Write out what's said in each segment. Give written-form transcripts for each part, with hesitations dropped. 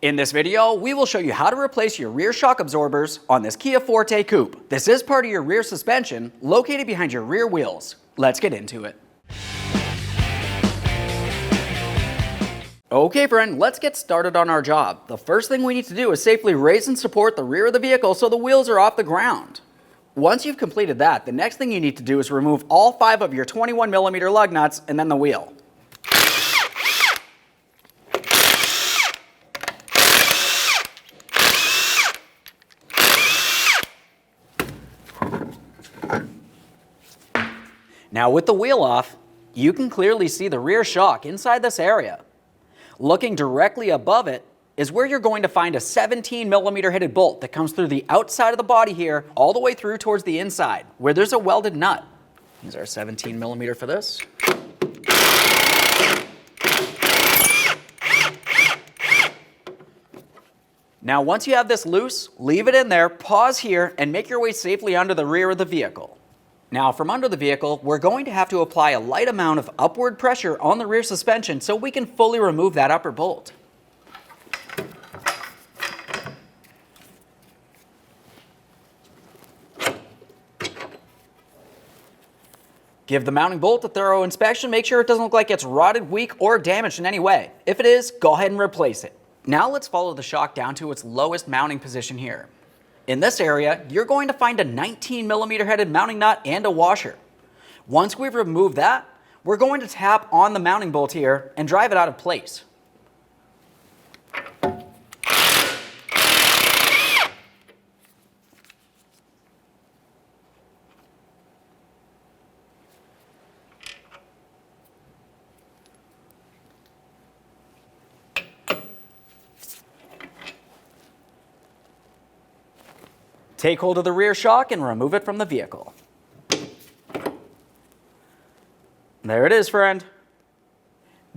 In this video, we will show you how to replace your rear shock absorbers on this Kia Forte Koup. This is part of your rear suspension located behind your rear wheels. Let's get into it. Okay friend, let's get started on our job. The first thing we need to do is safely raise and support the rear of the vehicle so the wheels are off the ground. Once you've completed that, the next thing you need to do is remove all 5 of your 21mm lug nuts and then the wheel. Now with the wheel off, you can clearly see the rear shock inside this area. Looking directly above it is where you're going to find a 17mm headed bolt that comes through the outside of the body here all the way through towards the inside where there's a welded nut. Here's our 17mm for this. Now once you have this loose, leave it in there, pause here, and make your way safely under the rear of the vehicle. Now from under the vehicle, we're going to have to apply a light amount of upward pressure on the rear suspension so we can fully remove that upper bolt. Give the mounting bolt a thorough inspection, make sure it doesn't look like it's rotted, weak, or damaged in any way. If it is, go ahead and replace it. Now let's follow the shock down to its lowest mounting position here. In this area, you're going to find a 19mm headed mounting nut and a washer. Once we've removed that, we're going to tap on the mounting bolt here and drive it out of place. Take hold of the rear shock and remove it from the vehicle. There it is, friend.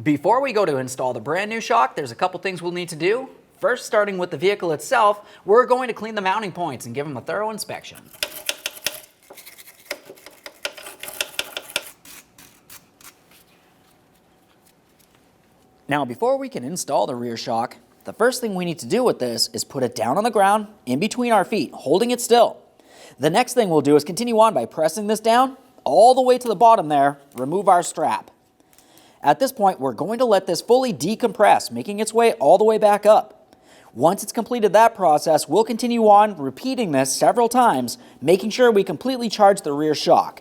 Before we go to install the brand new shock, there's a couple things we'll need to do. First, starting with the vehicle itself, we're going to clean the mounting points and give them a thorough inspection. Now, before we can install the rear shock, the first thing we need to do with this is put it down on the ground in between our feet, holding it still. The next thing we'll do is continue on by pressing this down all the way to the bottom there, remove our strap. At this point, we're going to let this fully decompress, making its way all the way back up. Once it's completed that process, we'll continue on repeating this several times, making sure we completely charge the rear shock.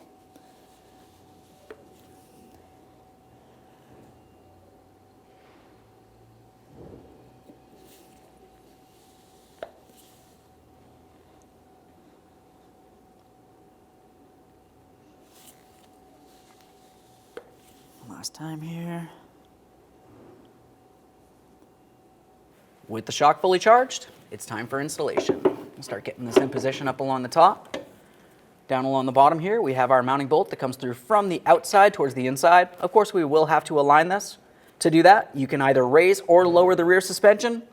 Last time here. With the shock fully charged, it's time for installation. We'll start getting this in position up along the top. Down along the bottom here, we have our mounting bolt that comes through from the outside towards the inside. Of course, we will have to align this. To do that, you can either raise or lower the rear suspension,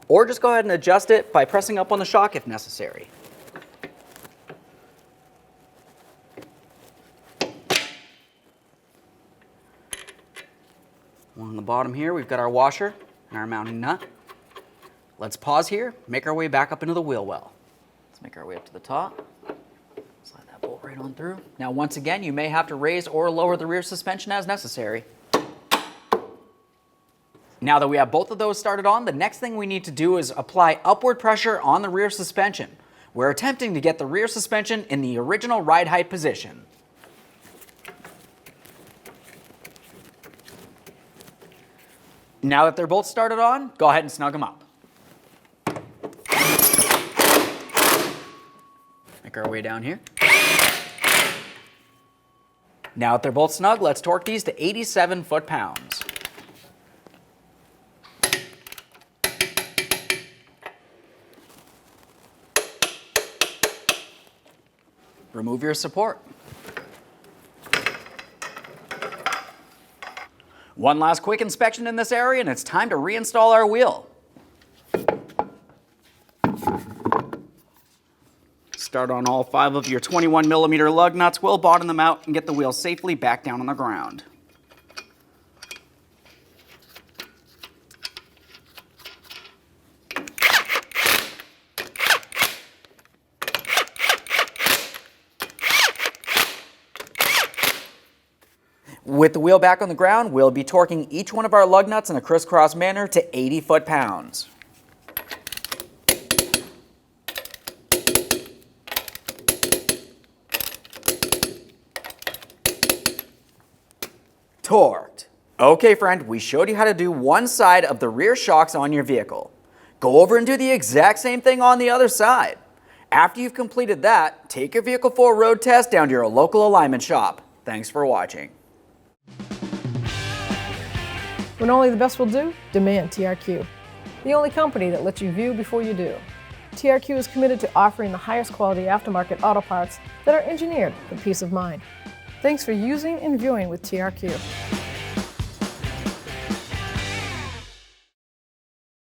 or just go ahead and adjust it by pressing up on the shock if necessary. On the bottom here, we've got our washer and our mounting nut. Let's pause here, make our way back up into the wheel well. Let's make our way up to the top. Slide that bolt right on through. Now, once again, you may have to raise or lower the rear suspension as necessary. Now that we have both of those started on, the next thing we need to do is apply upward pressure on the rear suspension. We're attempting to get the rear suspension in the original ride height position. Now that they're both started on, go ahead and snug them up. Make our way down here. Now that they're both snug, let's torque these to 87 foot-pounds. Remove your support. One last quick inspection in this area and it's time to reinstall our wheel. Start on all 5 of your 21mm lug nuts, we'll bottom them out and get the wheel safely back down on the ground. With the wheel back on the ground, we'll be torquing each one of our lug nuts in a crisscross manner to 80 foot-pounds. Torqued. Okay friend, we showed you how to do one side of the rear shocks on your vehicle. Go over and do the exact same thing on the other side. After you've completed that, take your vehicle for a road test down to your local alignment shop. Thanks for watching. When only the best will do, demand TRQ. The only company that lets you view before you do. TRQ is committed to offering the highest quality aftermarket auto parts that are engineered for peace of mind. Thanks for using and viewing with TRQ.